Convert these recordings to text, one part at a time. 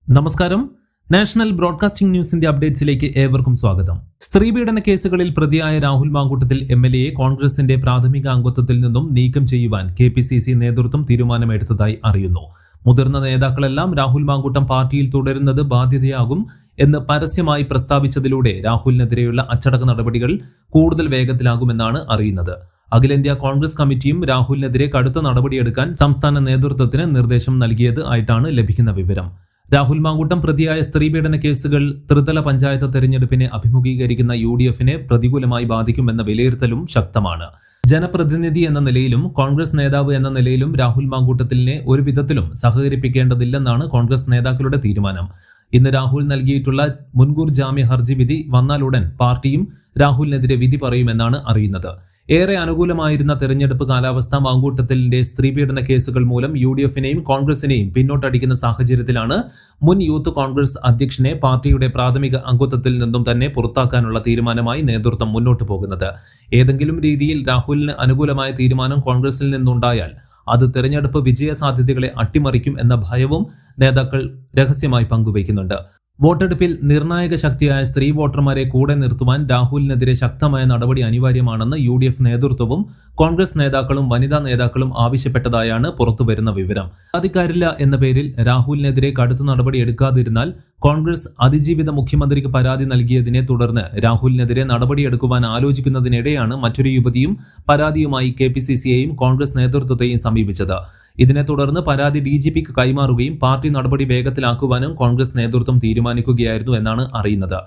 നമസ്കാരം. National broadcasting ന്യൂസിന്റെ അപ്ഡേറ്റ്സിലേക്ക് ഏവർക്കും സ്വാഗതം. സ്ത്രീപീഡന കേസുകളിൽ പ്രതിയായ രാഹുൽ മാങ്കൂട്ടത്തിൽ എംഎൽഎയെ കോൺഗ്രസിന്റെ പ്രാഥമിക അംഗത്വത്തിൽ നിന്നും നീക്കം ചെയ്യുവാൻ കെപിസിസി നേതൃത്വം തീരുമാനമെടുത്തതായി അറിയുന്നു. മുതിർന്ന നേതാക്കളെല്ലാം രാഹുൽ മാങ്കൂട്ടം പാർട്ടിയിൽ തുടരുന്നത് ബാധ്യതയാകും എന്ന് പരസ്യമായി പ്രസ്താവിച്ചതിലൂടെ രാഹുലിനെതിരെയുള്ള അച്ചടക്ക നടപടികൾ കൂടുതൽ വേഗത്തിലാകുമെന്നാണ് അറിയുന്നത്. അഖിലേന്ത്യാ കോൺഗ്രസ് കമ്മിറ്റിയും രാഹുലിനെതിരെ കടുത്ത നടപടിയെടുക്കാൻ സംസ്ഥാന നേതൃത്വത്തിന് നിർദ്ദേശം നൽകിയത് ആയിട്ടാണ് ലഭിക്കുന്ന വിവരം. രാഹുൽ മാങ്കൂട്ടം പ്രതിയായ സ്ത്രീപീഡന കേസുകൾ ത്രിതല പഞ്ചായത്ത് തെരഞ്ഞെടുപ്പിനെ അഭിമുഖീകരിക്കുന്ന UDFനെ പ്രതികൂലമായി ബാധിക്കുമെന്ന വിലയിരുത്തലും ശക്തമാണ്. ജനപ്രതിനിധി എന്ന നിലയിലും കോൺഗ്രസ് നേതാവ് എന്ന നിലയിലും രാഹുൽ മാങ്കൂട്ടത്തിലിനെ ഒരു വിധത്തിലും സഹകരിപ്പിക്കേണ്ടതില്ലെന്നാണ് കോൺഗ്രസ് നേതാക്കളുടെ തീരുമാനം. ഇന്ന് രാഹുൽ നൽകിയിട്ടുള്ള മുൻകൂർ ജാമ്യ ഹർജി വിധി വന്നാലുടൻ പാർട്ടിയും രാഹുലിനെതിരെ വിധി പറയുമെന്നാണ് അറിയുന്നത്. ഏറെ അനുകൂലമായിരുന്ന തെരഞ്ഞെടുപ്പ് കാലാവസ്ഥ മാങ്കൂട്ടത്തിലിന്റെ സ്ത്രീപീഡന കേസുകൾ മൂലം UDFനെയും കോൺഗ്രസിനെയും പിന്നോട്ടടിക്കുന്ന സാഹചര്യത്തിലാണ് മുൻ യൂത്ത് കോൺഗ്രസ് അധ്യക്ഷനെ പാർട്ടിയുടെ പ്രാഥമിക അംഗത്വത്തിൽ നിന്നും തന്നെ പുറത്താക്കാനുള്ള തീരുമാനമായി നേതൃത്വം മുന്നോട്ടു പോകുന്നത്. ഏതെങ്കിലും രീതിയിൽ രാഹുലിന് അനുകൂലമായ തീരുമാനം കോൺഗ്രസിൽ നിന്നുണ്ടായാൽ അത് തെരഞ്ഞെടുപ്പ് വിജയ സാധ്യതകളെ അട്ടിമറിക്കും എന്ന ഭയവും നേതാക്കൾ രഹസ്യമായി പങ്കുവയ്ക്കുന്നുണ്ട്. വോട്ടെടുപ്പിൽ നിർണായക ശക്തിയായ സ്ത്രീ വോട്ടർമാരെ കൂടെ നിർത്തുവാൻ രാഹുലിനെതിരെ ശക്തമായ നടപടി അനിവാര്യമാണെന്ന് UDF നേതൃത്വവും കോൺഗ്രസ് നേതാക്കളും വനിതാ നേതാക്കളും ആവശ്യപ്പെട്ടതായാണ് പുറത്തുവരുന്ന വിവരം. സാധിക്കാരില്ല എന്ന പേരിൽ രാഹുലിനെതിരെ കടുത്ത നടപടി എടുക്കാതിരുന്നാൽ കോൺഗ്രസ് അതിജീവിത മുഖ്യമന്ത്രിക്ക് പരാതി നൽകിയതിനെ തുടർന്ന് രാഹുലിനെതിരെ നടപടിയെടുക്കുവാൻ ആലോചിക്കുന്നതിനിടെയാണ് മറ്റൊരു യുവതിയും പരാതിയുമായി KPCCയെയും കോൺഗ്രസ് നേതൃത്വത്തെയും സമീപിച്ചത്. ഇതിനെ തുടർന്ന് പരാതി DGPക്ക് കൈമാറുകയും പാർട്ടി നടപടി വേഗത്തിലാക്കുവാനും കോൺഗ്രസ് നേതൃത്വം തീരുമാനിക്കുകയായിരുന്നു എന്നാണ് അറിയുന്നത്.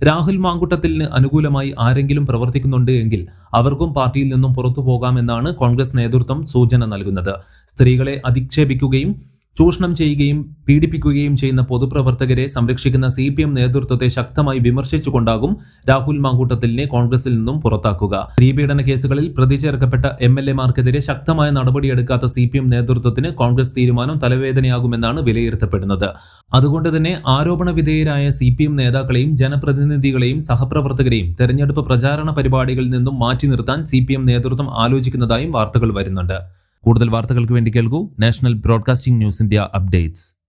രാഹുൽ മാങ്കൂട്ടത്തിന് അനുകൂലമായി ആരെങ്കിലും പ്രവർത്തിക്കുന്നുണ്ട് എങ്കിൽ അവർക്കും പാർട്ടിയിൽ നിന്നും പുറത്തു പോകാമെന്നാണ് കോൺഗ്രസ് നേതൃത്വം സൂചന നൽകുന്നത്. സ്ത്രീകളെ അധിക്ഷേപിക്കുകയും ചൂഷണം ചെയ്യുകയും പീഡിപ്പിക്കുകയും ചെയ്യുന്ന പൊതുപ്രവർത്തകരെ സംരക്ഷിക്കുന്ന CPM നേതൃത്വത്തെ ശക്തമായി വിമർശിച്ചുകൊണ്ടാകും രാഹുൽ മാങ്കൂട്ടത്തിലിനെ കോൺഗ്രസിൽ നിന്നും പുറത്താക്കുക. സ്ത്രീപീഡന കേസുകളിൽ പ്രതി ചേർക്കപ്പെട്ട MLA-മാർക്കെതിരെ ശക്തമായ നടപടിയെടുക്കാത്ത CPM നേതൃത്വത്തിന് കോൺഗ്രസ് തീരുമാനം തലവേദനയാകുമെന്നാണ് വിലയിരുത്തപ്പെടുന്നത്. അതുകൊണ്ട് തന്നെ ആരോപണ വിധേയരായ CPM നേതാക്കളെയും ജനപ്രതിനിധികളെയും സഹപ്രവർത്തകരെയും തെരഞ്ഞെടുപ്പ് പ്രചാരണ പരിപാടികളിൽ നിന്നും മാറ്റി നിർത്താൻ CPM നേതൃത്വം ആലോചിക്കുന്നതായും വാർത്തകൾ വരുന്നുണ്ട്. കൂടുതൽ വാർത്തകൾക്ക് വേണ്ടി കേൾക്കൂ national broadcasting news India updates.